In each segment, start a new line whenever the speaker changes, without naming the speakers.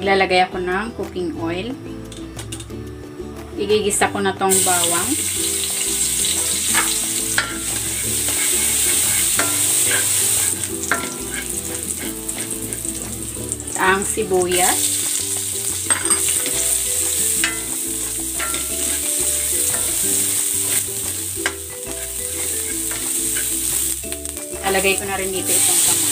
Maglalagay ako ng cooking oil. Igigisa ko na tong bawang. Ang sibuyas. Alagay ko na rin dito itong kamatis.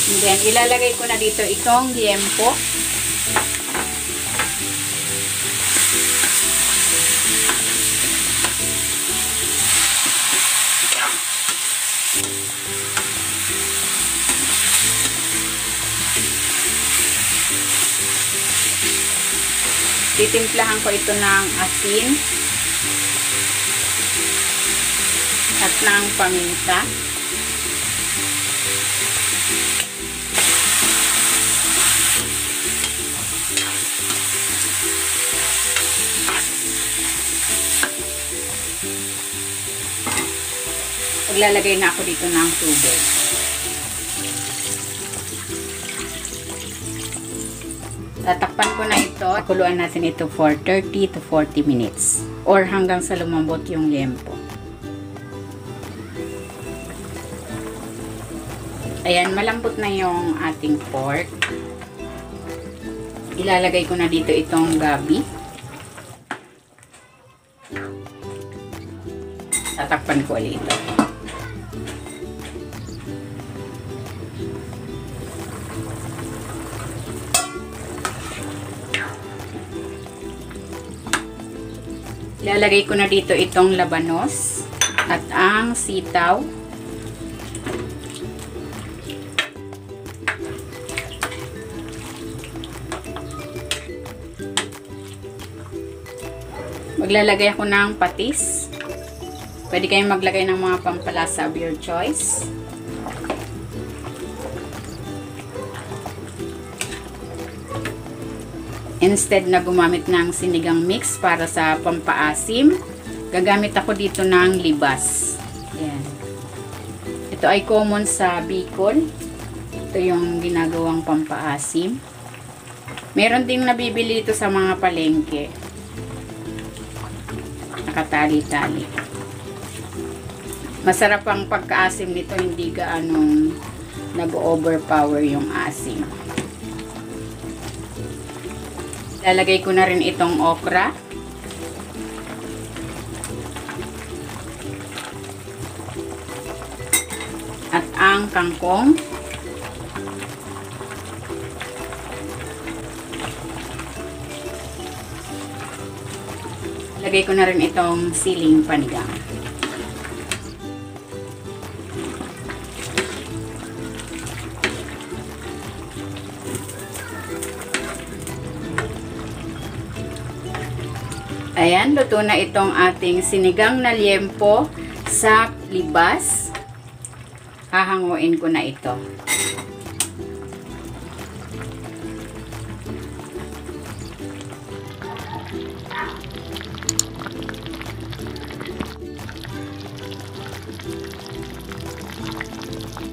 And then, ilalagay ko na dito itong liempo. Titimplahan ko ito ng asin at ng paminta. Maglalagay na ako dito ng tubig. Tatakpan ko na ito. Kuluan natin ito for 30 to 40 minutes or hanggang sa lumambot yung liempo. Ayan, malambot na yung ating pork. Ilalagay ko na dito itong gabi. Tatakpan ko ulit ito. Ilalagay ko na dito itong labanos at ang sitaw. Maglalagay ako ng patis. Pwede kayong maglagay ng mga pampalasa of your choice. Instead na gumamit ng sinigang mix para sa pampaasim, gagamit ako dito ng libas. Ayan. Ito ay common sa Bicol. Ito yung ginagawang pampaasim. Meron ding nabibili ito sa mga palengke. Nakatali-tali. Masarap ang pagkaasim nito, hindi gaanong nag-overpower yung asim. Lalagay ko na rin itong okra. At ang kangkong. Lagay ko na rin itong siling panigang. Ayan, luto na itong ating sinigang na liempo sa libas. Hahanguin ko na ito.